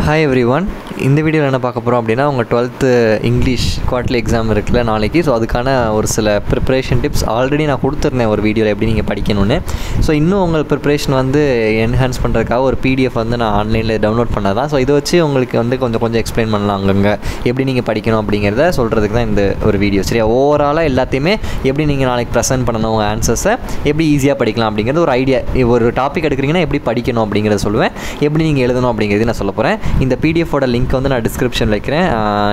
Hi everyone. இந்த வீடியோவில் என்ன பார்க்க போகிறோம் அப்படின்னா உங்கள் 12th இங்கிலீஷ் குவார்ட்டர்லி எக்ஸாம் இருக்குல்ல நாளைக்கு. ஸோ அதுக்கான ஒரு சில ப்ரிப்பரேஷன் டிப்ஸ் ஆல்ரெடி நான் கொடுத்துருந்தேன் ஒரு வீடியோவில் எப்படி நீங்கள் படிக்கணும்னு. ஸோ இன்னும் உங்கள் ப்ரிப்பரேஷன் வந்து என்ஹான்ஸ் பண்ணுறதுக்காக ஒரு பிடிஎஃப் வந்து நான் ஆன்லைனில் டவுன்லோட் பண்ணதான். ஸோ இதை வச்சு உங்களுக்கு வந்து கொஞ்சம் எக்ஸ்பிளைன் பண்ணலாம் அங்கங்கே எப்படி நீங்கள் படிக்கணும் அப்படிங்கிறத சொல்கிறதுக்கு தான் இந்த ஒரு வீடியோ. சரியா, ஓவராலாக எல்லாத்தையுமே எப்படி நீங்கள் நாளைக்கு ப்ரெசென்ட் பண்ணணும், உங்கள் ஆன்சர்ஸை எப்படி ஈஸியாக படிக்கலாம் அப்படிங்கிறது ஒரு ஐடியா. ஒரு டாபிக் எடுக்கிறீங்கன்னா எப்படி படிக்கணும் அப்படிங்கிறத சொல்லுவேன், எப்படி நீங்கள் எழுதணும் அப்படிங்கிறது நான் சொல்ல போகிறேன். இந்த பிடிஎஃபோட லிங்க் வந்து நான் டிஸ்கிரிப்ஷனில் வைக்கிறேன்.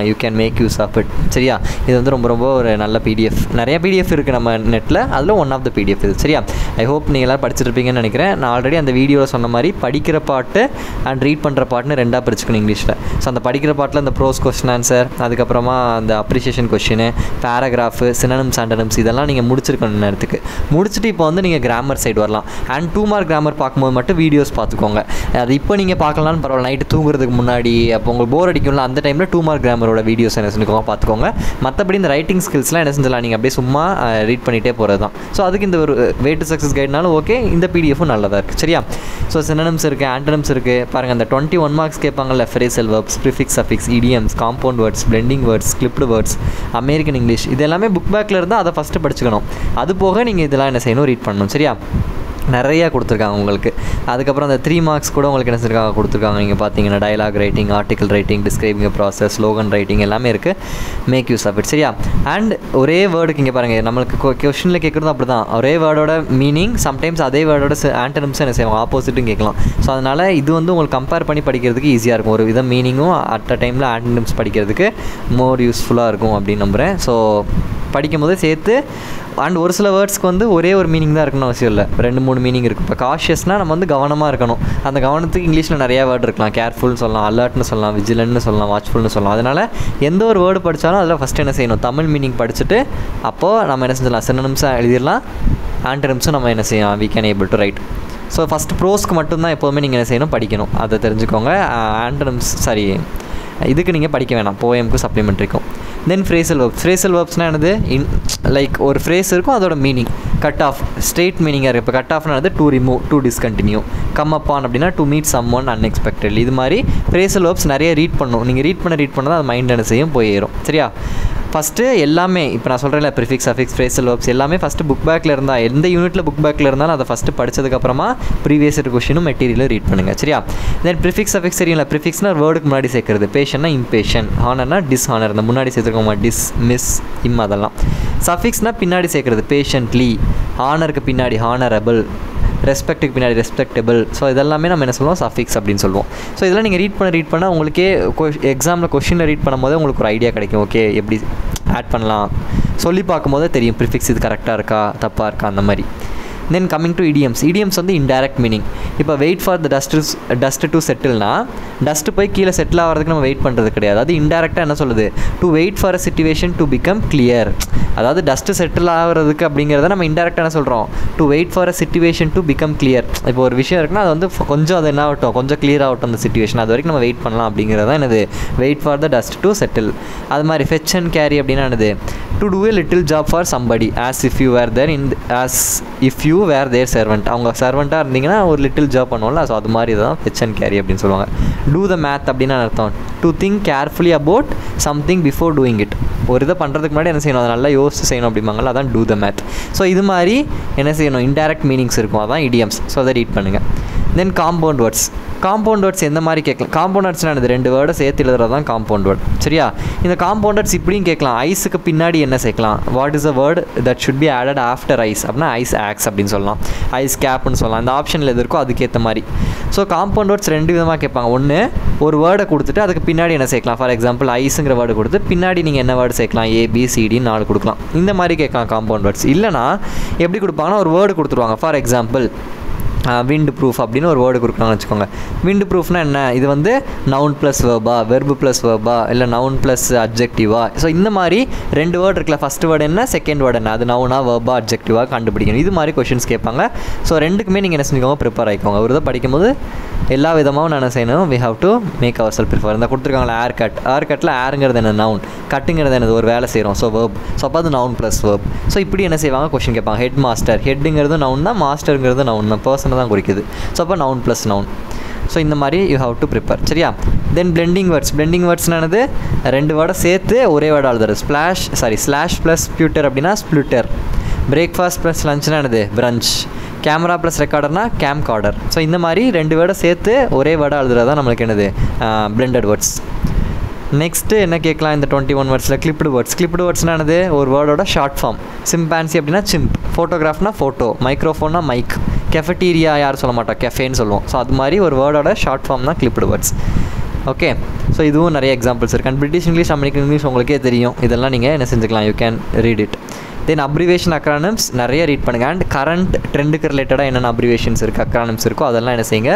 You can make use of it. சரியா, இது வந்து ரொம்ப ஒரு நல்ல பிடிஎஃப். நிறைய பிடிஎஃப் இருக்குது நம்ம நெட்டில், அதில் ஒன் ஆஃப் த பிடிஎஃப் இது. சரியா, ஐ ஹோப் நீங்கள் எல்லோரும் படிச்சிருப்பீங்கன்னு நினைக்கிறேன். நான் ஆல்ரெடி அந்த வீடியோவில் சொன்ன மாதிரி படிக்கிற பாட்டு அண்ட் ரீட் பண்ணுற பாட்டுன்னு ரெண்டாக பிரிச்சுக்கணும் இங்கிலீஷில். ஸோ அந்த படிக்கிற பாட்டில் இந்த ப்ரோஸ் கொஸ்டின் ஆன்சர், அதுக்கப்புறமா அந்த appreciation question, paragraph, synonyms antonyms இதெல்லாம் நீங்கள் முடிச்சிருக்கணும் நேரத்துக்கு. முடிச்சுட்டு இப்போ வந்து நீங்கள் கிராமர் சைடு வரலாம். அண்ட் 2 மார்க் கிராமர் பார்க்கும்போது மட்டும் வீடியோஸ் பார்த்துக்கோங்க. அது இப்போ நீங்கள் பார்க்கலான்னு பரவாயில்ல, நைட்டு தூங்குறதுக்கு முன்னாடி அப்போ உங்களுக்கு போர் அடிக்கும்ல, அந்த டைமில் 2 மார்க் கிராமரோட வீடியோஸ் என்ன செஞ்சுக்கோங்க பார்த்துக்கோங்க. மற்றபடி இந்த ரைட்டிங் ஸ்கில்ஸ்லாம் என்ன செஞ்சலாம், நீங்கள் அப்படியே சும்மா ரீட் பண்ணிகிட்டே போகிறது தான். ஸோ அதுக்கு இந்த ஒரு வே டு சக்ஸஸ் கைட்னாலும் ஓகே, இந்த பிடிஎஃபும் நல்லதாக இருக்குது. சரியா, ஸோ சினோனிம்ஸ் இருக்குது, ஆண்டனிம்ஸ் இருக்குது. பாருங்கள், அந்த 21 மார்க்ஸ் கேட்பாங்கல்ல, phrasal verbs, prefix, suffix, idioms, compound words, blending words, script words, American English, இது எல்லாமே புக் பேக்கில் இருந்தால் அதை ஃபஸ்ட்டு படிச்சுக்கணும். அது போக நீங்கள் இதெல்லாம் என்ன செய்யணும், ரீட் பண்ணணும். சரியா, நிறையா கொடுத்துருக்காங்க உங்களுக்கு. அதுக்கப்புறம் அந்த 3 மார்க்ஸ் கூட உங்களுக்கு என்ன செஞ்சுருக்காங்க கொடுத்துருக்காங்க. நீங்கள் பார்த்தீங்கன்னா dialogue writing, article writing, describing process, slogan writing எல்லாமே இருக்குது. Make use of it. சரியா, அண்ட் ஒரே வேர்டுக்கு இங்கே பாருங்கள், நம்மளுக்கு கொஷனில் கேட்குறதும் அப்படி தான். ஒரே வேர்டோட மீனிங் சம்டைம்ஸ் அதே வேர்டோட ஆண்டனிம்ஸ் என்ன செய்வாங்க, ஆப்போசிட்டும் கேட்கலாம். ஸோ அதனால் இது வந்து உங்களுக்கு கம்பேர் பண்ணி படிக்கிறதுக்கு ஈஸியாக இருக்கும். ஒரு வித மீனிங்கும் அட் அ டைமில் ஆண்டனிம்ஸ் படிக்கிறதுக்கு மோர் யூஸ்ஃபுல்லாக இருக்கும் அப்படின்னு நம்புகிறேன். ஸோ படிக்கும் போது சேர்த்து அண்ட் ஒரு சில வேர்ட்ஸ்க்கு வந்து ஒரே ஒரு மீனிங் தான் இருக்கணும் அவசியம் இல்லை, 2-3 மீனிங் இருக்குது. இப்போ காஷியஸ்னால் நம்ம வந்து கவனமாக இருக்கணும். அந்த கவனத்துக்கு இங்கிலீஷில் நிறையா வேர்டு இருக்கலாம். கேர்ஃபுல்னு சொல்லலாம், அலர்ட்னு சொல்லலாம், விஜிலன்ட்னு சொல்லலாம், வாட்ச்ஃபுல்னு சொல்லலாம். அதனால் எந்த ஒரு வேர்டு படித்தாலும் அதில் ஃபஸ்ட்டு என்ன செய்யணும், தமிழ் மீனிங் படிச்சுட்டு அப்போது நம்ம என்ன செஞ்சலாம், சினோனிம்ஸாக எழுதிடலாம், ஆண்டனிம்ஸும் நம்ம என்ன செய்யலாம், we can able to write. So first ப்ரோஸ்க்கு மட்டும்தான் எப்போதுமே நீங்கள் என்ன செய்யணும், படிக்கணும். அதை தெரிஞ்சுக்கோங்க. ஆண்டனிம்ஸ் இதுக்கு நீங்கள் படிக்க வேணாம், போயமுக்கு சப்ளிமெண்ட்ரிக்கும். Then phrasal verbs. ஃப்ரேசல் வேர்ப்ஸ்னால் என்னது, லைக் ஒரு ஃப்ரேஸ் இருக்கும், அதோட மீனிங் கட் ஆஃப், ஸ்ட்ரெயிட் மீனிங்காக இருக்குது. இப்போ கட் ஆஃப்னா வந்து to remove, to discontinue. Come up on அப்படின்னா to meet someone unexpectedly. இது மாதிரி ஃப்ரேசல் வேர்ப்ஸ் நிறைய ரீட் பண்ணணும். நீங்கள் ரீட் பண்ண தான் அது மைண்ட் என்ன செய்யும், போய் ஏறும். சரியா, ஃபஸ்ட்டு எல்லாமே இப்போ நான் சொல்கிறேன்ல, ப்ரிஃபிக்ஸ், சஃபிக்ஸ், ஃப்ரேசல் வேர்ப்ஸ் எல்லாமே ஃபஸ்ட்டு புக் பேக்கில் இருந்தால், எந்த யூனிட்டில் புக் பேக்கில் இருந்தாலும் அதை ஃபஸ்ட்டு படித்ததுக்கப்புறமா ப்ரீவியஸ் இயர் கொஷினும் மெட்டீரியலும் ரீட் பண்ணுங்கள். சரியா, தென் ப்ரிஃபிக்ஸ், சஃபிக்ஸ் தெரியல. ப்ரிஃபிக்ஸ்னால் வேர்டுக்கு முன்னாடி சேர்க்குறது. பேஷன்னா இம்பேஷன், ஹானர்னா டிஸ்ஹானர், இந்த முன்னாடி சேர்த்துருக்கோமா, டிஸ், மிஸ், இம் அதெல்லாம். சஃபிக்ஸ்னால் பின்னாடி சேர்க்குறது. பேஷண்ட்லி, ஹானருக்கு பின்னாடி ஹானரபிள், ரெஸ்பெக்ட்டுக்கு பின்னாடி ரெஸ்பெக்டபிள். ஸோ இதெல்லாமே நம்ம என்ன சொல்லுவோம், சஃபிக்ஸ் அப்படின்னு சொல்லுவோம். ஸோ இதெல்லாம் நீங்கள் ரீட் பண்ண உங்களுக்கே எக்ஸாமில் கொஷினில் ரீட் பண்ணும்போது உங்களுக்கு ஒரு ஐடியா கிடைக்கும். ஓகே, எப்படி ஆட் பண்ணலாம் சொல்லி பார்க்கும்போதே தெரியும், ப்ரிஃபிக்ஸ் இது கரெக்டாக இருக்கா தப்பாக இருக்கா அந்த மாதிரி. Then coming to idioms. Idioms வந்து இன்டைரக்ட் மீனிங். இப்போ wait for the dust to செட்டில்னா, டஸ்ட்டு போய் கீழே செட்டில் ஆகிறதுக்கு நம்ம வெயிட் பண்ணுறது கிடையாது. அது இன்டைரக்டாக என்ன சொல்லுது, to wait for a situation to become clear. அதாவது டஸ்ட்டு செட்டில் ஆகிறதுக்கு அப்படிங்கிறத நம்ம இன்டைரக்டாக என்ன சொல்கிறோம், to wait for a situation to become clear. இப்போ ஒரு விஷயம் இருக்குன்னா அது வந்து கொஞ்சம் அது என்ன ஆகட்டும், கொஞ்சம் கிளியர் ஆகட்டும் அந்த சிச்சுவேஷன், அது வரைக்கும் நம்ம வெயிட் பண்ணலாம் அப்படிங்கிறது தான் என்னது, wait for the dust to settle. அது மாதிரி ஃபெச் அண்ட் கேரி அப்படின்னா என்னது, to do a little job for somebody as if you were their were their servant. அவங்க சர்வெண்ட்டாக இருந்தீங்கன்னா ஒரு லிட்டில் ஜாப் பண்ணுவோம்ல, ஸோ அது மாதிரி தான் ஃபெச் அண்ட் கேரி அப்படின்னு சொல்லுவாங்க. டூ த மேத் அப்படின்னா அர்த்தம், to think carefully about something before doing it. ஒரு இதை பண்ணுறதுக்கு முன்னாடி என்ன செய்யணும், அதை நல்லா யோசிச்சு செய்யணும் அப்படிம்பாங்கல்ல, அதான் டூ த மேத். ஸோ இது மாதிரி என்ன செய்யணும், இன்டைரக்ட் மீனிங்ஸ் இருக்கும், அதான் இடியம்ஸ். ஸோ அதை ரீட் பண்ணுங்கள். தென் காம்பவுண்ட் வேர்ட்ஸ். காம்பவுண்ட் வேர்ட்ஸ் எந்த மாதிரி கேட்கலாம், காம்பவுண்ட் வேர்ட்ஸ்னால் என்னது, 2 வேர்டை சேர்த்து எழுதுறது தான் காம்பவுண்ட் வேர்ட். சரியா, இந்த காம்பவுண்ட் வேர்ட்ஸ் இப்படியும் கேட்கலாம். ஐஸுக்கு பின்னாடி என்ன சேர்க்கலாம், what is a word that should be added after ice அப்படின்னா ஐஸ் ஆக்ஸ் அப்படின்னு சொல்லலாம், ஐஸ் கேப்னு சொல்லலாம். இந்த ஆப்ஷனில் எது இருக்கோ அதுக்கேற்ற மாதிரி. ஸோ காம்பவுண்ட் வேர்ட்ஸ் 2 விதமாக கேட்பாங்க. ஒன்று, ஒரு வேர்டை கொடுத்துட்டு அதுக்கு பின்னாடி என்ன சேர்க்கலாம். ஃபார் எக்ஸாம்பிள் ஐஸுங்கிற வேர்டு கொடுத்து பின்னாடி நீங்கள் என்ன வேர்டு சேர்க்கலாம், ABCDன்னு 4 கொடுக்கலாம். இந்த மாதிரி கேட்கலாம் காம்பவுண்ட் வேர்ட்ஸ். இல்லைனா எப்படி கொடுப்பாங்கன்னா, ஒரு வேர்டு கொடுத்துருவாங்க. ஃபார் எக்ஸாம்பிள் விண்ட் ப்ரூஃப் அப்படின்னு ஒரு வேர்டு கொடுக்குறாங்கன்னு வச்சுக்கோங்க. விண்ட் ப்ரூஃப்னா என்ன, இது வந்து நவுன் ப்ளஸ் வேர்பா, வெர்பு ப்ளஸ் வேர்பா, இல்லை நவுன் ப்ளஸ் அப்ஜெக்டிவா. ஸோ இந்த மாதிரி 2 வேர்டு இருக்குல்ல, ஃபஸ்ட் வேர்டு என்ன, செகண்ட் வேர்டு என்ன, அது நவுனா வேர்பா அப்ஜெக்டிவாக கண்டுபிடிக்கணும். இது மாதிரி கொஷின்ஸ் கேட்பாங்க. ஸோ ரெண்டுக்குமே நீங்கள் என்ன செஞ்சுக்கோங்க, ப்ரிப்பேர் ஆகிக்கோங்க. ஒரு இதை படிக்கும்போது எல்லா விதமாகவும் நான் என்ன செய்யணும், we have to make our self prefer. இந்த கொடுத்துருக்காங்களா ஏர் கட், ஏர் கட்டில் ஏருங்கிறது என்ன, நவுன், கட்டுங்கிறது என்னது, ஒரு வேலை செய்கிறோம், ஸோ வேர்ப். ஸோ அப்போ அது நவுன் ப்ளஸ் வேர்ப். ஸோ இப்படி என்ன செய்வாங்க, கொஷின் கேட்பாங்க. ஹெட் மாஸ்டர், ஹெட்டுங்கிறது நவுன் தான், மாஸ்டருங்கிறது நவுன் தான், பர்சனை தான் குறிக்குது. ஸோ அப்போ நவுன் ப்ளஸ் நவுன். ஸோ இந்த மாதிரி யூ ஹவ் டு ப்ரிப்பேர். சரியா? தென் பிளெண்டிங் வேர்ட்ஸ்னானது 2 வேர்டை சேர்த்து ஒரே வேர்டு எழுதுறது. ஸ்லாஷ் ப்ளஸ் ஸ்பியூட்டர் அப்படின்னா ஸ்ப்ளிட்டர். பிரேக்ஃபாஸ்ட் ப்ளஸ் லஞ்ச்னா என்னது? பிரஞ்ச். கேமரா ப்ளஸ் ரெக்கார்டர்னா கேம்கார்டர். ஸோ இந்த மாதிரி 2 வேர்டை சேர்த்து ஒரே வேர்டாக எழுதுறது தான் நம்மளுக்கு என்னது? Blended words. நெக்ஸ்ட்டு என்ன கேட்கலாம் இந்த 21 வேர்ட்ஸில்? கிளிப்டு வேர்ட்ஸ்னானது ஒரு வேர்டோட ஷார்ட் ஃபார்ம். சிம்பான்சி அப்படின்னா சிம்ப். ஃபோட்டோகிராஃப்னா ஃபோட்டோ. மைக்ரோஃபோன்னா மைக். கெஃபட்டீரியா யாரும் சொல்ல மாட்டோம், கெஃபேன்னு சொல்லுவோம். ஸோ அது மாதிரி ஒரு வேர்டோட ஷார்ட் ஃபார்ம் தான் கிளிப்டு வேர்ட்ஸ். ஓகே, ஸோ இதுவும் நிறைய எக்ஸாம்பிள்ஸ் இருக்குது. And British English, American English உங்களுக்கே தெரியும். இதெல்லாம் நீங்கள் என்ன செஞ்சுக்கலாம், you can read it. Then abbreviation acronyms நிறைய ரீட் பண்ணுங்கள். அண்ட் கரண்ட் ட்ரெண்டுக்கு ரிலேட்டடாக என்னென்ன அப்ரிவேஷன்ஸ் இருக்குது, அக்ரானிம்ஸ் இருக்கோ அதெல்லாம் என்ன செய்யுங்க,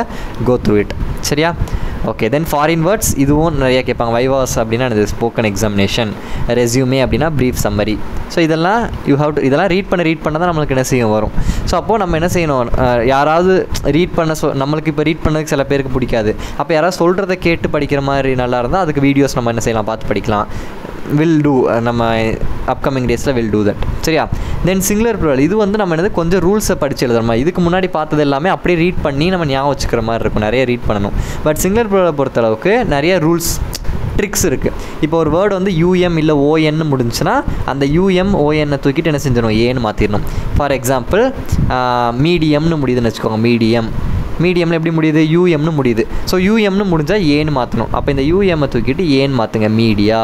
கோ த்ரூ இட். சரியா? ஓகே, தென் ஃபாரின் வேர்ட்ஸ் இதுவும் நிறைய கேட்பாங்க. வைவாஸ் அப்படின்னா அது ஸ்போக்கன் எக்ஸாமினேஷன். ரெஸ்யூமே அப்படின்னா ப்ரீஃப் சம்மரி. ஸோ இதெல்லாம் யூ ஹவ் டு இதெல்லாம் ரீட் பண்ண தான் நம்மளுக்கு என்ன செய்யும் வரும். ஸோ அப்போது நம்ம என்ன செய்யணும், யாராவது ரீட் பண்ண நம்மளுக்கு இப்போ ரீட் பண்ணதுக்கு சில பேருக்கு பிடிக்காது. அப்போ யாராவது சொல்கிறத கேட்டு படிக்கிற மாதிரி நல்லா இருந்தால் அதுக்கு வீடியோஸ் நம்ம என்ன செய்யலாம், பார்த்து படிக்கலாம். வில் டூ, நம்ம அப்கமிங் டேஸில் வில் டூ தட். சரியா? தென் சிங்குலர் ப்ளூரல் இது வந்து நம்ம என்னது கொஞ்சம் ரூல்ஸை படித்து எழுதுறோமா. இதுக்கு முன்னாடி பார்த்தது எல்லாமே அப்படியே ரீட் பண்ணி நம்ம ஞாபகம் வச்சுக்கிற மாதிரி இருக்கும், நிறைய ரீட் பண்ணணும். பட் சிங்குலர் ப்ளூரலை பொறுத்தளவுக்கு நிறைய ரூல்ஸ் ட்ரிக்ஸ் இருக்குது. இப்போ ஒரு வேர்டு வந்து யூஎம் இல்லை ஓஎன்னு முடிஞ்சுன்னா அந்த யூஎம் ஓஎன்னை தூக்கிட்டு என்ன செஞ்சிடணும், ஏன்னு மாற்றிடணும். ஃபார் எக்ஸாம்பிள் மீடியம்னு முடியுதுன்னு வச்சுக்கோங்க. மீடியமில் எப்படி முடியுது, யூஎம்னு முடியுது. ஸோ யூஎம்னு முடிஞ்சால் ஏன்னு மாற்றணும். அப்போ இந்த யூஎம்மை தூக்கிட்டு ஏன்னு மாற்றுங்க, மீடியா.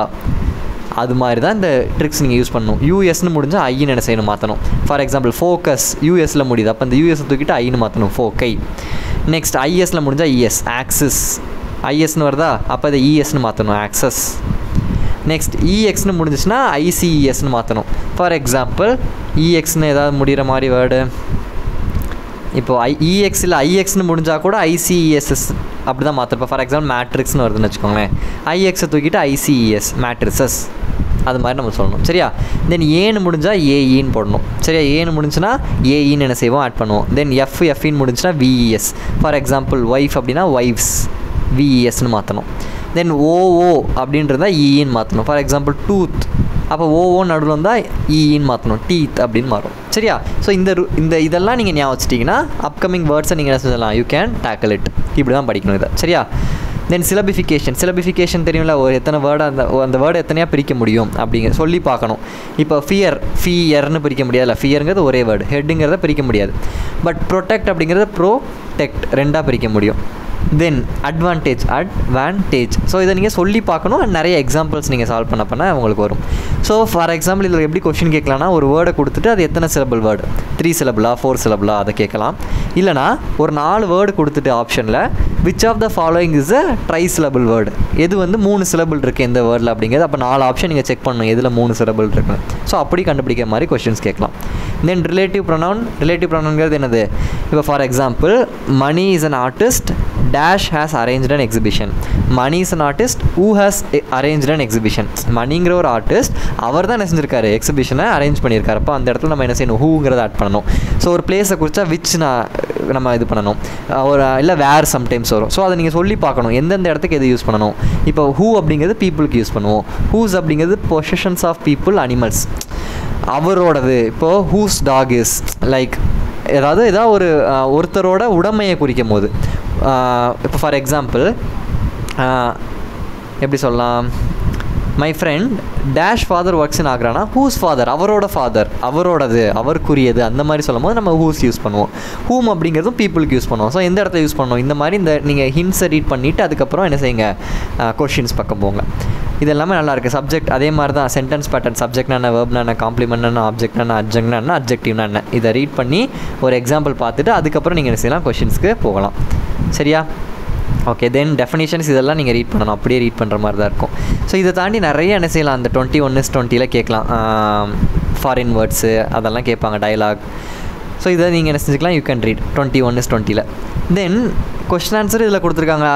அது மாதிரி தான் இந்த ட்ரிக்ஸ் நீங்கள் யூஸ் பண்ணணும். யூஎஸ்ன்னு முடிஞ்சால் ஐன்னு என்ன செய்யணும், மாற்றணும். ஃபார் எக்ஸாம்பிள் ஃபோக்கஸ் யூஎஸில் முடியுது, அப்போ இந்த யூஎஸை தூக்கிட்டு ஐன்னு மாற்றணும், ஃபோக்கை. நெக்ஸ்ட் ஐஎஸில் முடிஞ்சால் இஎஸ், ஆக்சிஸ். ஐஎஸ்ன்னு வருதா, அப்போ இதை இஎஸ்ன்னு மாற்றணும், ஆக்சஸ். நெக்ஸ்ட் இஎக்ஸ்ன்னு முடிஞ்சிச்சுன்னா ஐசிஇஎஸ்ன்னு மாற்றணும். ஃபார் எக்ஸாம்பிள் இஎக்ஸ்ன்னு ஏதாவது முடிகிற மாதிரி வேர்டு, இப்போது இஎக்ஸ் இல்லை ஐஎக்ஸ்ன்னு முடிஞ்சால் கூட ஐசிஇஎஸ்எஸ் அப்படி தான் மாற்றிருப்போம். ஃபார் எக்ஸாம்பிள் மேட்ரிக்ஸ்னு வருதுன்னு வச்சுக்கோங்களேன். ஐஎக்ஸை தூக்கிட்டு ஐசிஇஎஸ், மேட்ரிசஸ். அது மாதிரி நம்ம சொல்லணும். சரியா? தென் ஏன்னு முடிஞ்சால் ஏஇன்னு போடணும். சரியா? ஏன்னு முடிஞ்சுன்னா ஏஇன்னு என்ன செய்வோம், ஆட் பண்ணுவோம். தென் எஃப்இன்னு முடிஞ்சுன்னா விஇஎஸ். ஃபார் எக்ஸாம்பிள் ஒய்ஃப் அப்படின்னா ஒய்ஃப்ஸ், விஇஎஸ்ன்னு மாற்றணும். தென் ஓஓ அப்படின்றத இன்னு மாற்றணும். ஃபார் எக்ஸாம்பிள் டூத், அப்போ ஓஓ நடுவில் வந்தால் இன்னு மாற்றணும், டீத் அப்படின்னு மாறும். சரியா? ஸோ இந்த இதெல்லாம் நீங்கள் ஞாபகம் வச்சிட்டிங்கன்னா அப்கமிங் வேர்ட்ஸை நீங்கள் என்ன சொல்லலாம், யூ கேன் டேக்கிள் இட். இப்படி தான் படிக்கணும் இதை. சரியா? தென் சிலபிஃபிகேஷன் தெரியும்ல, ஒரு எத்தனை வேர்டை அந்த வேர்டை எத்தனையாக பிரிக்க முடியும் அப்படிங்கிற சொல்லி பார்க்கணும். இப்போ ஃபியர்னு பிரிக்க முடியாதுல்ல, ஃபியருங்கிறது ஒரே வேர்டு. ஹெட்டுங்கிறத பிரிக்க முடியாது. பட் ப்ரொடெக்ட் அப்படிங்கிறத ப்ரோடெக்ட் 2ஆக பிரிக்க முடியும். தென் அட்வான்டேஜ். ஸோ இதை நீங்கள் சொல்லி பார்க்கணும். நிறைய எக்ஸாம்பிள்ஸ் நீங்கள் சால்வ் பண்ண உங்களுக்கு வரும். ஸோ ஃபார் எக்ஸாம்பிள் இதில் எப்படி கொஷின் கேட்கலாம்னா, ஒரு வேர்டை கொடுத்துட்டு அது எத்தனை சிலபிள் வேர்டு, 3 சிலபிளா 4 சிலபிளா அதை கேட்கலாம். இல்லைனா ஒரு 4 வேர்டு கொடுத்துட்டு ஆப்ஷனில் which of the following is a trisyllable word, எது வந்து 3 சிலபிள் இருக்குது எந்த வேர்டில் அப்படிங்கிறது. அப்போ 4 ஆப்ஷன் நீங்கள் செக் பண்ணணும் எதில் 3 சிலபிள் இருக்குன்னு. ஸோ அப்படி கண்டுபிடிக்கிற மாதிரி கொஷின்ஸ் கேட்கலாம். தென் ரிலேட்டிவ் ப்ரொனவுன்ங்கிறது என்னது, இப்போ for example Mani is an artist dash has arranged an exhibition. Mani is an artist who has arranged an exhibition. மணிங்கிற ஒரு ஆர்டிஸ்ட், அவர் தான் என்ன செஞ்சிருக்காரு, எக்ஸிபிஷனை அரேஞ்ச் பண்ணியிருக்காரு. அப்போ அந்த இடத்துல நம்ம என்ன செய்யணும், ஹூங்கிறத ஆட் பண்ணணும். ஸோ ஒரு பிளேஸை குறித்தா விச் நம்ம இது பண்ணணும், ஒரு இல்லை வேர் சம்டைம்ஸ் வரும். ஸோ அதை நீங்கள் சொல்லி பார்க்கணும் எந்தெந்த இடத்துக்கு எது யூஸ் பண்ணணும். இப்போ ஹூ அப்படிங்கிறது பீப்புளுக்கு யூஸ் பண்ணுவோம். ஹூஸ் அப்படிங்கிறது பொசிஷன்ஸ் ஆஃப் பீப்புள், அனிமல்ஸ், அவரோடது. இப்போது ஹூஸ் டாக் இஸ் லைக் ஏதாவது ஒருத்தரோட உடைமையை குறிக்கும் போது. இப்போ ஃபார் எக்ஸாம்பிள் எப்படி சொல்லலாம், my friend dash father works in ஆக்ரானா ஹூஸ் ஃபாதர், அவரோட ஃபாதர், அவரோடது, அவருக்குரியது, அந்த மாதிரி சொல்லும் போது நம்ம ஹூஸ் யூஸ் பண்ணுவோம். ஹூம் அப்படிங்கிறதும் பீப்புளுக்கு யூஸ் பண்ணுவோம். ஸோ எந்த இடத்துல யூஸ் பண்ணுவோம், இந்த மாதிரி நீங்கள் ஹிண்ட்ஸை ரீட் பண்ணிவிட்டு அதுக்கப்புறம் என்ன செய்யுங்க, கொஷின்ஸ் பக்கம் போங்க. இது எல்லாமே நல்லாயிருக்கு. சப்ஜெக்ட் அதே மாதிரி தான், சென்டென்ஸ் பேட்டர்ன், சப்ஜெக்ட்னா என்ன, வெர்ப்னா என்ன, காம்ப்ளிமெண்ட்னா என்ன, ஆப்ஜெக்ட்னா அட்ஜெக்ட்னா என்ன, அட்ஜெக்டிவ்னா என்ன, இதை ரீட் பண்ணி ஒரு எக்ஸாம்பிள் பார்த்துட்டு அதுக்கப்புறம் நீங்கள் என்ன செய்யலாம், கொஷின்ஸ்க்கு போகலாம். சரியா? ஓகே, தென் டெஃபினிஷன்ஸ் இதெல்லாம் நீங்கள் ரீட் பண்ணணும், அப்படியே ரீட் பண்ணுற மாதிரி தான் இருக்கும். ஸோ இதை தாண்டி நிறைய என்ன செய்யலாம், அந்த 21:20 கேட்கலாம். ஃபாரின் வேர்ட்ஸு அதெல்லாம் கேட்பாங்க, டயலாக். ஸோ இதை நீங்கள் என்ன செஞ்சுக்கலாம், you can read 21:20. Then question answer இதில் கொடுத்துருக்காங்க,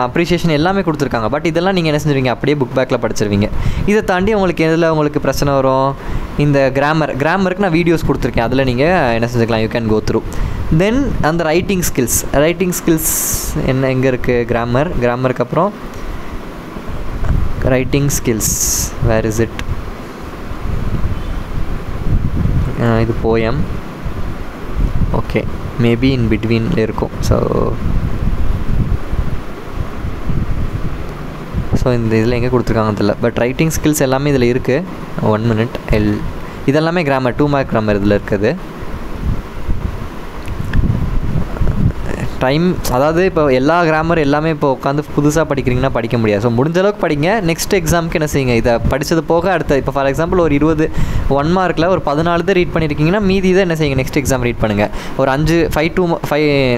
அப்ரிஷியேஷன் எல்லாமே கொடுத்துருக்காங்க. பட் இதெல்லாம் நீங்கள் என்ன செஞ்சுருவீங்க, அப்படியே புக் பேக்கில் படிச்சிருவீங்க. இதை தாண்டி உங்களுக்கு பிரச்சனை வரும், இந்த கிராமருக்கு நான் வீடியோஸ் கொடுத்துருக்கேன், அதில் நீங்கள் என்ன செஞ்சுக்கலாம், you can go through. Then அந்த ரைட்டிங் ஸ்கில்ஸ் என்ன எங்கே இருக்குது, கிராமருக்கு அப்புறம் writing skills, where is it, இது போயம். ஓகே, மேபி இன் பிட்வீனில் இருக்கும். ஸோ ஸோ இந்த இதில் எங்கே கொடுத்துருக்காங்க தெரியல. பட் ரைட்டிங் ஸ்கில்ஸ் எல்லாமே இதில் இருக்குது. 1 minute. இதெல்லாமே கிராமர், 2 mark கிராமர் இதில் இருக்குது. டைம் அதாவது இப்போ எல்லா கிராமர் எல்லாமே இப்போ உட்காந்து புதுசாக படிக்கிறீங்கன்னா படிக்க முடியாது. ஸோ முடிஞ்ச அளவுக்கு படிங்க. நெக்ஸ்ட் எக்ஸாமுக்கு என்ன செய்யுங்க, இதை படித்தது போக அடுத்த இப்போ ஃபார் எக்ஸாம்பிள் ஒரு 1 மார்க்கில் ஒரு 14 தான் ரீட் பண்ணியிருக்கீங்கன்னா மீதி இதை என்ன செய்யுங்க, நெக்ஸ்ட் எக்ஸாம் ரீட் பண்ணுங்கள். ஒரு 5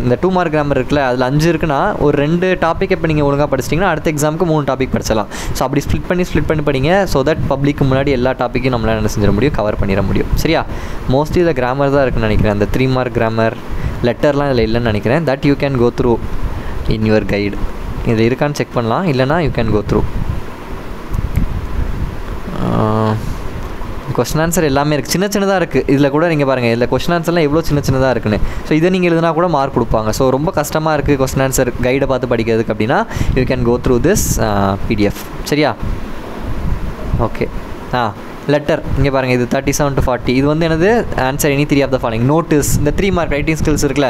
இந்த 2 mark கிராமர் இருக்குல்ல, அதில் 5 இருக்குன்னா ஒரு 2 டாபிக் இப்போ நீங்கள் ஒழுங்காக படிச்சிட்டிங்கன்னா அடுத்த எக்ஸாமுக்கு 3 டாபிக் படிச்சிடலாம். ஸோ அப்படி ஸ்ப்ளிட் பண்ணி படிங்க. ஸோ தட் பப்ளிக்கு முன்னாடி எல்லா டாப்பிக்கும் நம்மளால் என்ன செஞ்சிட முடியும், கவர் பண்ணிட முடியும். சரியா? மோஸ்ட்லி இதில் கிராமர் தான் இருக்குன்னு நினைக்கிறேன். அந்த 3 mark கிராமர் லெட்டர்லாம் இதில் இல்லைன்னு நினைக்கிறேன். That you can go through in your guide. இதில் இருக்கான்னு செக் பண்ணலாம், இல்லைனா you can go through. Question answer எல்லாமே இருக்குது, சின்னதாக இருக்குது. இதில் கூட நீங்கள் பாருங்கள், இதில் கொஸ்டின் ஆன்சர்லாம் எவ்வளோ சின்னதாக இருக்குன்னு. ஸோ இதை நீங்கள் எழுதுனா கூட மார்க் கொடுப்பாங்க. ஸோ ரொம்ப கஷ்டமாக இருக்குது கொஸ்டின் ஆன்சர் கைடை பார்த்து படிக்கிறதுக்கு அப்படின்னா you can go through this PDF. சரியா? ஓகே. லெட்டர் இங்கே பாருங்கள், இது 37 to 40. இது வந்து என்னது, answer any 3 of the following. Notice, இந்த 3 mark ரைட்டிங் ஸ்கில்ஸ் இருக்குல்ல,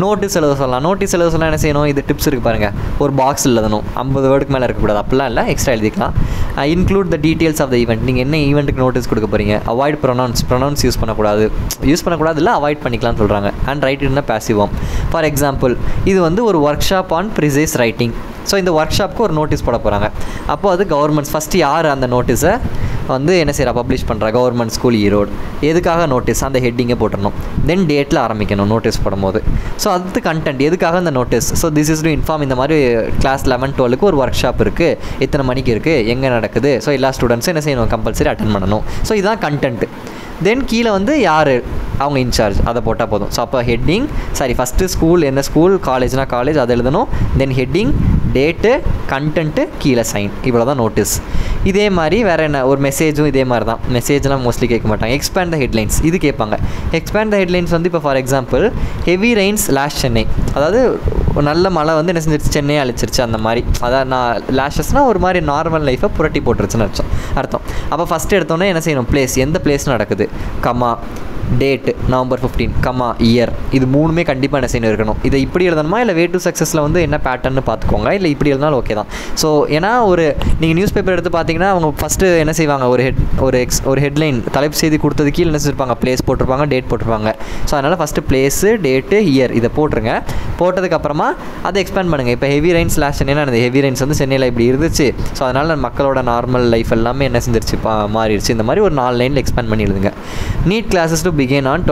நோட்டீஸ் எழுத சொல்லலாம். நோட்டீஸ் எழுத சொல்லலாம் என்ன செய்யணும், இது டிப்ஸ் இருக்குது பாருங்கள். ஒரு பாக்ஸ் எழுதணும், 50 வேர்டுக்கு மேலே இருக்கக்கூடாது. அப்படிலாம் இல்லை, எக்ஸ்ட்ரா எழுதிக்கலாம். Include the details of the event. நீங்கள் என்ன ஈவெண்ட்டுக்கு நோட்டீஸ் கொடுக்க போகிறீங்க. அவாய்ட் ப்ரொனவுன்ஸ் யூஸ் பண்ணக்கூடாது இல்லை, அவாய்ட் பண்ணிக்கலாம்னு சொல்கிறாங்க. And write in the passive form. For example இது வந்து ஒரு workshop on precise writing. So இந்த ஒர்க் ஷாப்புக்கு ஒரு நோட்டீஸ் போட போகிறாங்க. அப்போ அது கவர்மெண்ட்ஸ் ஃபஸ்ட்டு யார் அந்த நோட்டீஸை வந்து என்ன செய்கிறா, பப்ளிஷ் பண்ணுறா, கவர்மெண்ட் ஸ்கூல் ஈரோடு. எதுக்காக நோட்டீஸ், அந்த ஹெட்டிங்கை போட்டுடணும். தென் டேட்டில் ஆரம்பிக்கணும் நோட்டீஸ் போடும்போது. ஸோ அது கண்டென்ட், எதுக்காக அந்த notice. So this is to inform, இந்த மாதிரி கிளாஸ் 11, 12க்கு ஒரு ஒர்க் ஷாப் இருக்குது, எத்தனை மணிக்கு இருக்குது, எங்கே நடக்குது. ஸோ எல்லா ஸ்டூடெண்ட்ஸும் என்ன செய்யணும், கம்பல்சரி அட்டென்ட் பண்ணணும். ஸோ இதுதான் கண்டென்ட். தென் கீழே வந்து யார் அவங்க இன்சார்ஜ், அதை போட்டால் போதும். ஸோ அப்போ ஹெட்டிங், சாரி ஸ்கூல், என்ன ஸ்கூல், காலேஜ்னா காலேஜ், அதை எழுதணும். தென் ஹெட்டிங், டேட்டு, கண்டென்ட்டு, கீழே சைன். இவ்வளோ தான் நோட்டீஸ். இதே மாதிரி வேறு என்ன, ஒரு மெசேஜும் இதே மாதிரி தான். மெசேஜ்லாம் மோஸ்ட்லி கேட்க மாட்டாங்க. எக்ஸ்பேண்ட் த ஹெட்லைன்ஸ், இது கேட்பாங்க. எக்ஸ்பேண்ட் த ஹெட்லைன்ஸ் வந்து இப்போ for example heavy Reigns lash Chennai, அதாவது நல்ல மழை வந்து என்ன செஞ்சிருச்சு, சென்னையை அழிச்சிருச்சு அந்த மாதிரி. அதான் நான் லாஷஸ்னால் ஒரு மாதிரி நார்மல் லைஃப்பை புரட்டி போட்டுருச்சுன்னு அர்த்தம். அப்போ ஃபஸ்ட்டு எடுத்தோன்னே என்ன செய்யணும், பிளேஸ், எந்த பிளேஸ் நடக்குது, comma, date November 15, comma, year. இது 3மே கண்டிப்பாக என்ன செய்யணும் இருக்கணும். இதை இப்படி எழுதணுமா இல்லை வே டு சக்ஸஸில் வந்து என்ன பேட்டர்னு பார்த்துக்கோங்க. இல்லை இப்படி எழுதினாலும் ஓகே தான். ஸோ ஏன்னா நீங்கள் நியூஸ் பேப்பர் எடுத்து பார்த்தீங்கன்னா அவங்க ஃபஸ்ட்டு என்ன செய்வாங்க, ஒரு ஹெட்லைன் தலைப்பு செய்தி கொடுத்தது கீழே என்ன செஞ்சுருப்பாங்க, பிளேஸ் போட்டிருப்பாங்க, டேட் போட்டிருப்பாங்க. ஸோ அதனால் ஃபஸ்ட்டு பிளேஸு, டேட்டு, இயர் இதை போட்டுருங்க. போட்டதுக்கப்புறமா அதை எக்ஸ்பேண்ட் பண்ணுங்கள். இப்போ ஹெவி ரெயின்ஸ் லாஸ்ட் சென்னைனா அந்த ஹெவி ரெயின்ஸ் வந்து சென்னையில் இப்படி இருந்துச்சு. ஸோ அதனால் மக்களோட நார்மல் லைஃப் எல்லாமே என்ன செஞ்சிருச்சு, மாறிடுச்சு. இந்த மாதிரி ஒரு 4 லைனில் எக்ஸ்பேண்ட் பண்ணி எழுதுங்க. NEET classes to begin on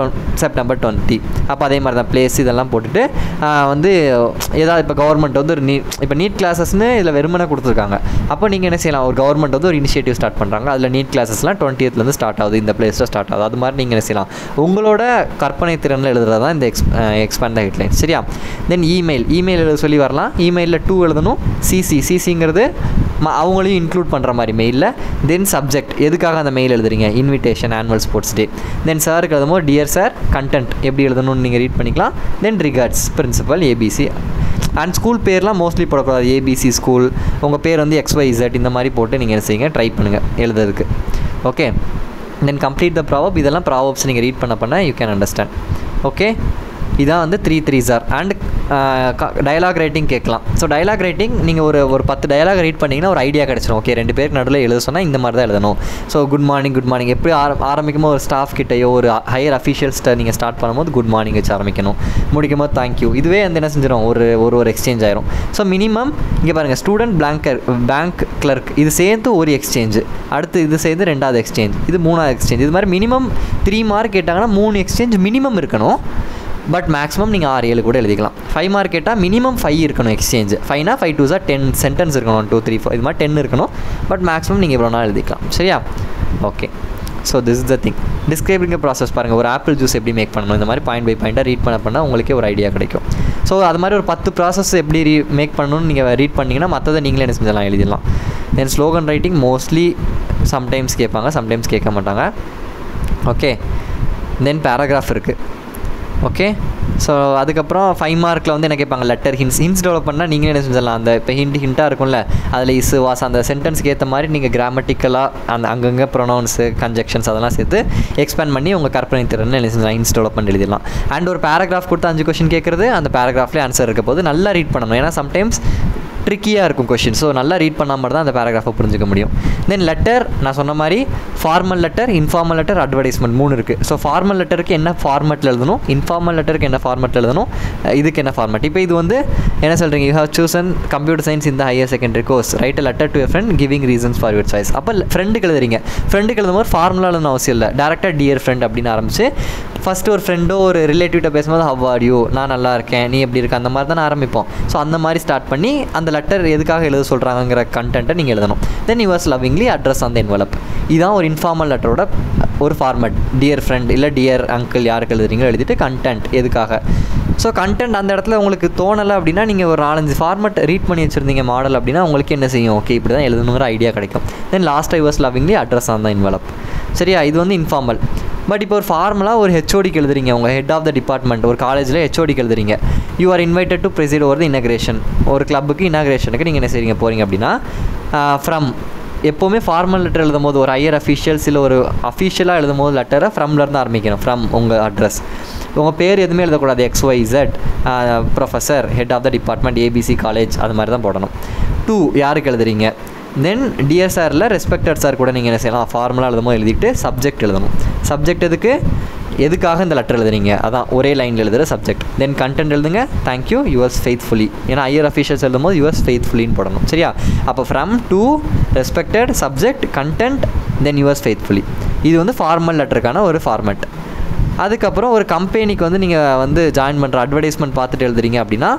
September 20. அப்போ அதே மாதிரி தான் பிளேஸ் இதெல்லாம் போட்டுட்டு வந்து ஏதாவது இப்போ கவர்மெண்ட் வந்து ஒரு இப்போ நீட் கிளாஸஸ்னு இதில் வெறுமனே கொடுத்துருக்காங்க. அப்போ நீங்கள் என்ன செய்யலாம், ஒரு கவர்மெண்ட் வந்து ஒரு இனிஷியேட்டிவ் ஸ்டார்ட் பண்ணுறாங்க. அதில் நீட் கிளாஸஸ்லாம் 20th ஸ்டார்ட் ஆகுது, இந்த பிளேஸில் ஸ்டார்ட் ஆகுது. அது மாதிரி நீங்கள் என்ன செய்யலாம், உங்களோட கற்பனை திறனில் எழுதுறது தான் இந்த எக்ஸ்பேண்ட் த ஹெட்லைன். சரியா? தென் இமெயில் எழுத சொல்லி வரலாம். இமெயிலில் 2 எழுதணும். சிசிங்கிறது அவங்களையும் இன்க்ளூட் பண்ணுற மாதிரி மெயிலில். தென் சப்ஜெக்ட், எதுக்காக அந்த மெயில் எழுதுறீங்க, இன்விடேஷன், ஆனுவல் ஸ்போர்ட்ஸ் டே. தென் சாருக்கு எழுதும்போது டியர் சார், கண்டென்ட் எப்படி எழுதணும்னு நீங்கள் ரீட் பண்ணிக்கலாம். Then regards, principal, ABC. And school பேர்லாம் மோஸ்ட்லி போடக்கூடாது. ஏபிசி ஸ்கூல், உங்கள் பேர் வந்து XYZ இந்த மாதிரி போட்டு நீங்கள் என்ன செய்யுங்க, ட்ரை பண்ணுங்கள் எழுதுறதுக்கு. ஓகே. Then complete the ப்ராவப். இதெல்லாம் ப்ராவப்ஸ் நீங்கள் ரீட் பண்ண யூ கேன் அண்டர்ஸ்டாண்ட். ஓகே. இதான் வந்து 3 3s are. And dialogue writing கேட்கலாம். ஸோ டயலாக் ரைட்டிங் நீங்கள் ஒரு 10 டயலாக் ரீட் பண்ணிங்கன்னா ஒரு ஐடியா கிடச்சிடும். ஓகே, 2 பேருக்கு நடுவில் எழுத சொன்னால் இந்த மாதிரி தான் எழுதணும். ஸோ குட் மார்னிங் எப்படி ஆரம்பிக்கும்போது ஒரு ஸ்டாஃப் கிட்டையோ ஒரு ஹையர் அஃபீஷியல்ஸ்ட்டை நீங்கள் ஸ்டார்ட் பண்ணும்போது குட் மார்னிங் வச்சு ஆரம்பிக்கணும். முடிக்கும் போது தேங்க்யூ. இதுவே வந்து என்ன செஞ்சிடும், ஒரு எக்ஸ்சேஞ்ச் ஆயிரும். ஸோ மினிமம் இங்கே பாருங்கள், ஸ்டூடெண்ட் பேங்க் கிளர்க் இது சேர்த்து ஒரு எக்ஸ்சேஞ்சு, அடுத்து இது சேர்ந்து 2வது எக்ஸ்சேஞ்ச், இது 3வது எக்ஸ்சேஞ்ச். இது மாதிரி மினிமம் 3 மார்க் கேட்டாங்கன்னா 3 எக்ஸ்சேஞ்ச் மினிமம் இருக்கணும். பட் மேக்ஸிமம் நீங்கள் 6-7 கூட எழுதிக்கலாம். 5 மார்க் கேட்டால் மினிமம் 5 இருக்கணும் எக்ஸ்சேஞ்ச். 5னா 5 2s 10 சென்டென்ஸ் இருக்கணும். 1 2 3 4 இது மாதிரி 10 இருக்கணும். பட் மேக்ஸிமம் நீங்கள் இவ்வளோ நாள் எழுதிக்கலாம். சரியா? Okay. So this is the thing. Describing process பாருங்கள். ஒரு ஆப்பிள் ஜூஸ் எப்படி மேக் பண்ணணும், இந்த மாதிரி பாயிண்ட் பை பாயிண்ட்டாக ரீட் பண்ணால் உங்களுக்கே ஒரு ஐடியா கிடைக்கும். ஸோ அது மாதிரி ஒரு 10 ப்ராசஸ் எப்படி மேக் பண்ணணும்னு நீங்கள் ரீட் பண்ணிங்கன்னா மற்றதை நீங்களே என்ன செஞ்சலாம், எழுதிடலாம். தென் ஸ்லோகன் ரைட்டிங் மோஸ்ட்லி சம்டைம்ஸ் கேட்பாங்க, சம்டைம்ஸ் கேட்க மாட்டாங்க. ஓகே. தென் பேராகிராஃப் இருக்குது. ஓகே. ஸோ அதுக்கப்புறம் 5 மார்க்கில் வந்து என்ன கேட்பாங்க, லெட்டர் ஹிண்ட்ஸ் டெவலப் பண்ணால் நீங்களே என்ன செஞ்சிடலாம். அந்த இப்போ ஹிண்ட்டாக இருக்கும்ல, அதில் வாஸ் அந்த சென்டென்ஸ்க்கு ஏற்ற மாதிரி நீங்கள் கிராமட்டிக்கலாக அந்த அங்கங்கே ப்ரொனவுன்ஸு, கன்ஜெக்ஷன்ஸ் அதெல்லாம் சேர்த்து எக்ஸ்பேண்ட் பண்ணி உங்கள் கற்பனை திறன் என்ன செஞ்சலாம், ஹிண்ட்ஸ் டெவலப் பண்ணி எழுதிடலாம். அண்ட் ஒரு பேராகிராஃப் கொடுத்து 5 கொஸ்டின் கேட்குறது, அந்த பேராகிராஃப்லேயே ஆன்சர் இருக்க போது நல்லா ரீட் பண்ணணும். ஏன்னா சம்டைம்ஸ் ட்ரிக்கியாக இருக்கும் கொஷின். ஸோ நல்லா ரீட் பண்ணால் மட்டும் தான் அந்த பேராகிராஃபை புரிஞ்சிக்க முடியும். தென் லெட்டர் நான் சொன்ன மாதிரி formal letter, informal letter, advertisement 3 இருக்குது. ஸோ ஃபார்மல் லெட்டருக்கு என்ன ஃபார்மெட்டில் எழுதணும், இன்ஃபார்மல் லெட்டருக்கு என்ன ஃபார்மெட்டில் எழுதணும், இதுக்கு என்ன ஃபார்மெட். இப்போ இது வந்து என்ன சொல்கிறீங்க, you have chosen computer science இந்த higher secondary course, write a letter to a friend giving reasons for your choice. அப்போ ஃப்ரெண்டுக்கு எழுதுறீங்க. ஃப்ரெண்டுக்கு எழுதும்போது ஃபார்முலா எழுதணும் அவசியம் இல்லை, டேரெக்டாக டியர் ஃப்ரெண்ட் அப்படின்னு ஆரம்பிச்சு ஃபஸ்ட்டு ஒரு ஃப்ரெண்டோ ஒரு ரிலேட்டிவ்கிட்ட பேசும்போது ஹவ் ஆர் யூ, நான் நல்லா இருக்கேன், நீ எப்படி இருக்க, அந்த மாதிரி தான் ஆரம்பிப்போம். ஸோ அந்த மாதிரி ஸ்டார்ட் பண்ணி அந்த லெட்டர் எதுக்காக எழுத சொல்கிறாங்கிற கண்டென்ட்டை நீங்கள் எழுதணும். Then yours lovingly address on the envelope. இதுதான் ஒரு இன்ஃபார்மல் லெட்டரோட ஒரு ஃபார்மேட். டியர் ஃப்ரெண்ட் இல்லை டியர் அங்கிள் யாருக்கு எழுதுறீங்களோ எழுதிட்டு கண்டென்ட் எதுக்காக. ஸோ கண்டென்ட் அந்த இடத்துல உங்களுக்கு தோணலை அப்படின்னா நீங்கள் ஒரு 4-5 ஃபார்மேட் ரீட் பண்ணி வச்சுருந்தீங்க மாடல் அப்படின்னா உங்களுக்கு என்ன செய்யும், ஓகே இப்படி தான் எழுதணுங்கிற ஐடியா கிடைக்கும். Then last yours lovingly address on the envelope. சரியா, இது வந்து இன்ஃபார்மல். பட் இப்போ ஒரு ஃபார்முலாக ஒரு ஹெச்ஓடிக்கு எழுதுறீங்க, உங்கள் ஹெட் ஆஃப் த டிபார்ட்மெண்ட் ஒரு காலேஜில் ஹெச்ஓடிக்கு எழுதுறீங்க. You are invited to preside over the inauguration. ஒரு கிளப்புக்கு இனாகிரேஷனுக்கு நீங்கள் என்ன செய்றீங்க போகிறீங்க அப்படின்னா ஃப்ரம். எப்போவுமே ஃபார்மல் லெட்டர் எழுதும் போது ஒரு ஹையர் அஃபீஷியல்ஸ் இல்லை ஒரு அஃபீஷியலாக எழுதும் போது லெட்டரை ஃப்ரம்லேருந்து ஆரம்பிக்கணும். ஃப்ரம் உங்கள் அட்ரஸ், உங்கள் பேர் எதுவுமே எழுதக்கூடாது. XYZ professor head of the department ABC college அது மாதிரி தான் போடணும். 2 யாருக்கு எழுதுறீங்க. தென் டியர் சாரில் ரெஸ்பெக்டட் சார் கூட நீங்கள் என்ன செய்யலாம், ஃபார்முலா எழுதும்போது எழுதிட்டு சப்ஜெக்ட் எழுதணும். சப்ஜெக்ட் எதுக்காக இந்த லெட்டர் எழுதுறீங்க, அதான் ஒரே லைனில் எழுதுகிற சப்ஜெக்ட். தென் கண்டென்ட் எழுதுங்க, தேங்க்யூ யுவர்ஸ் ஃபெய்த்ஃபுல்லி. ஏன்னா ஹையர் அஃபீஷியல்ஸ் எழுதும் போது யுவர்ஸ் ஃபெய்த்ஃபுல்லின்னு போடணும். சரியா, அப்போ from to respected subject content then yours faithfully. இது வந்து ஃபார்மல் லெட்டருக்கான ஒரு ஃபார்மேட். அதுக்கப்புறம் ஒரு கம்பெனிக்கு வந்து நீங்கள் வந்து ஜாயின் பண்ணுற அட்வர்டைஸ்மெண்ட் பார்த்துட்டு எழுதுறீங்க அப்படின்னா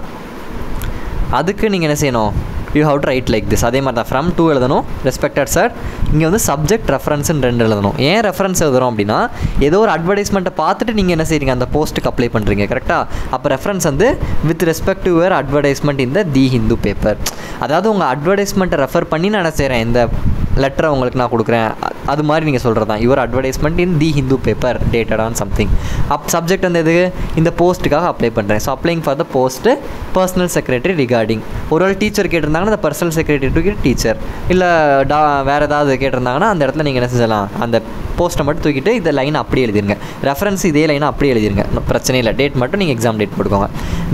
அதுக்கு நீங்கள் என்ன செய்யணும், you have to write like this. அதே மாதிரி தான் ஃப்ரம் 2 எழுதணும், ரெஸ்பெக்டட் சார். இங்கே வந்து சப்ஜெக்ட் ரெஃபரன்ஸ்னு 2 எழுதணும். ஏன் ரெஃபரன்ஸ் எழுதுறோம் அப்படின்னா ஏதோ ஒரு அட்வர்டைஸ்மெண்ட்டை பார்த்துட்டு நீங்கள் என்ன செய்றீங்க, அந்த போஸ்ட்டுக்கு அப்ளை பண்ணுறீங்க. கரெக்டாக, அப்போ ரெஃபரன்ஸ் வந்து with respect to your advertisement இந்த தி ஹிந்து பேப்பர். அதாவது உங்கள் அட்வர்டைஸ்மெண்ட்டை ரெஃபர் பண்ணி நான் என்ன செய்கிறேன், இந்த லெட்டரை உங்களுக்கு நான் கொடுக்குறேன், அது மாதிரி நீங்கள் சொல்கிறது தான் your advertisement in the Hindu paper dated on something. Subject வந்து எது, இந்த போஸ்ட்டுக்காக அப்ளை பண்ணுறேன். So அப்ளைங் for the post personal secretary regarding. ஒரு டீச்சர் கேட்டிருந்தாங்கன்னா அந்த பர்சனல் செக்ரட்டரி டு டீச்சர், இல்லை வேறு ஏதாவது கேட்டிருந்தாங்கன்னா அந்த இடத்துல நீங்கள் என்ன செஞ்சலாம், அந்த போஸ்ட்டை மட்டும் தூக்கிட்டு இந்த லைனை அப்படியே எழுதிருங்க. ரெஃபரன்ஸ் இதே லைனை அப்படியே எழுதிருங்க, பிரச்சனை இல்லை. டேட் மட்டும் நீங்கள் எக்ஸாம் டேட் போட்டுக்கோங்க.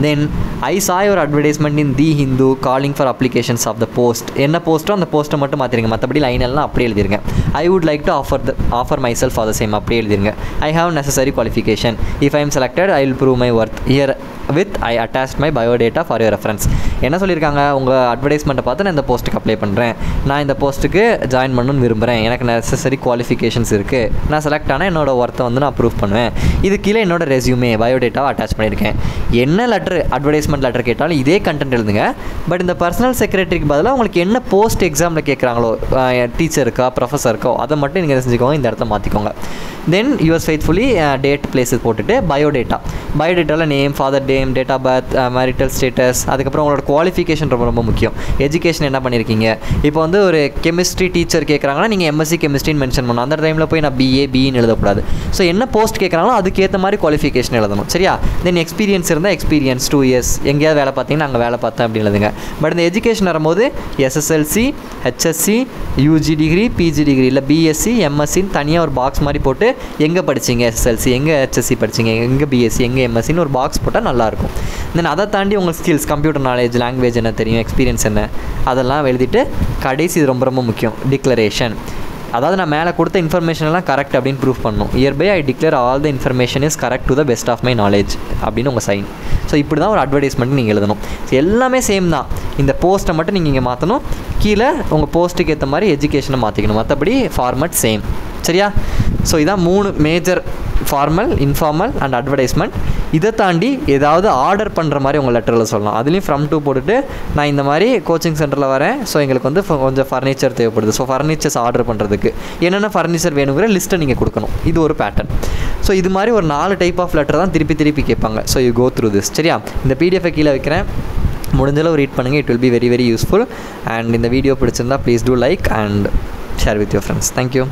Then I saw your advertisement in the Hindu calling for applications of the post. என்ன போஸ்ட்டோ அந்த போஸ்ட்டை மட்டும் மாற்றிருங்க, மற்றபடி லைன் எல்லாம் அப்படியே எழுதிருங்க. I would like to offer myself for the same அப்படியே எழுதிருங்க. I have necessary qualification. If I am selected I will prove my worth here with I attached my biodata for your reference. என்ன சொல்லியிருக்காங்க, உங்கள் அட்வர்டைஸ்மெண்ட்டை பார்த்து நான் இந்த போஸ்ட்டுக்கு apply பண்ணுறேன், நான் இந்த போஸ்ட்டுக்கு ஜாயின் பண்ணணும்னு விரும்புகிறேன், எனக்கு நெசசரி குவாலிஃபிகேஷன்ஸ் இருக்குது, நான் செலக்ட் ஆனால் என்னோட ஒர்த்தை வந்து நான் ப்ரூவ் பண்ணுவேன், இது கீழே என்னோட ரெஸ்யூமே பயோடேட்டாவை அட்டாச் பண்ணியிருக்கேன். என்ன லெட்டர் அட்வர்டைஸ்மெண்ட் லெட்டர் கேட்டாலும் இதே கண்டென்ட் எழுதுங்க. பட் இந்த பர்சனல் செக்ரட்டரிக்கு பதிலாக உங்களுக்கு என்ன போஸ்ட் எக்ஸாமில் கேட்குறாங்களோ, டீச்சருக்கா ப்ரொஃபஸருக்கோ, அதை மட்டும் நீங்கள் செஞ்சுக்கோங்க, இந்த இடத்த மாற்றிக்கோங்க. Then yours faithfully date places போட்டுட்டு பயோடேட்டாவில் name, father name, date of birth, marital status, அதுக்கப்புறம் உங்களோட குவாலிஃபிகேஷன் ரொம்ப ரொம்ப முக்கியம். எஜுகேஷன் என்ன பண்ணியிருக்கீங்க. இப்போ வந்து ஒரு கெமிஸ்ட்ரி டீச்சர் கேட்குறாங்கன்னா நீங்கள் MSc கெமிஸ்ட்ரின்னு மென்ஷன் பண்ணணும். அந்த டைமில் போய் நான் BAன்னு எழுதக்கூடாது. ஸோ என்ன போஸ்ட் கேட்குறாங்களோ அதுக்கேற்ற மாதிரி குவாலிஃபிகேஷன் எழுதணும். சரியா, தென் எக்ஸ்பீரியன்ஸ் இருந்தால் எக்ஸ்பீரியன்ஸ் 2 years எங்கேயாவது வேலை பார்த்தீங்கன்னா அங்கே வேலை பார்த்தேன் அப்படின்னு எழுதுங்க. பட் இந்த எஜுகேஷன் வரும்போது SSLC, HSC, UG degree, PG degree, இல்லை BSc, MScன்னு தனியாக ஒரு பாக்ஸ் மாதிரி போட்டு எங்கே படிச்சிங்க, SSLC எங்கே, HSC படிச்சிங்க, எங்கே BSc, எங்கே MScன்னு ஒரு பாக்ஸ் போட்டால் நல்லாயிருக்கும். தென் அதை தாண்டி உங்கள் ஸ்கில்ஸ், கம்ப்யூட்டர் நாலேஜ், லாங்குவேஜ் என்ன தெரியும், எக்ஸ்பீரியன்ஸ் என்ன, அதெல்லாம் எழுதிட்டு கடைசி இது ரொம்ப ரொம்ப முக்கியம், டிக்ளரேஷன். அதாவது நான் மேலே கொடுத்த இன்ஃபர்மேஷன் எல்லாம் கரெக்ட் அப்படின்னு ப்ரூஃப் பண்ணணும். Hereby I declare all the information is correct to the best of my knowledge அப்படின்னு உங்கள் சைன். ஸோ இப்படி தான் ஒரு அட்வர்டைஸ்மெண்ட் நீங்கள் எழுதணும். ஸோ எல்லாமே சேம் தான். இந்த போஸ்ட்டை மட்டும் நீங்கள் இங்கே மாற்றணும், கீழே உங்கள் போஸ்ட்டுக்கு ஏற்ற மாதிரி எஜுகேஷனை மாற்றிக்கணும், மற்றபடி ஃபார்மட் சேம். சரியா, ஸோ இதான் 3 major, formal, informal and advertisement. இதை தாண்டி ஏதாவது ஆர்டர் பண்ணுற மாதிரி உங்கள் லெட்டரில் சொல்லலாம். அதுலேயும் ஃப்ரம் டு போட்டுட்டு நான் இந்த மாதிரி கோச்சிங் சென்டரில் வரேன், ஸோ எங்களுக்கு வந்து கொஞ்சம் ஃபர்னிச்சர் தேவைப்படுது, ஸோ ஃபர்னிச்சர்ஸ் ஆர்டர் பண்ணுறதுக்கு என்னென்ன ஃபர்னிச்சர் வேணுங்கிற லிஸ்ட்டை நீங்கள் கொடுக்கணும். இது ஒரு பேட்டர்ன். ஸோ இது மாதிரி ஒரு 4 டைப் ஆஃப் லெட்டர் தான் திருப்பி கேட்பாங்க. So you go through this. சரியா, இந்த PDF கீழே வைக்கிறேன், முடிஞ்சளவு ரீட் பண்ணுங்கள். It will be very very useful. And இந்த வீடியோ பிடிச்சிருந்தா please do like and share with your friends. Thank you.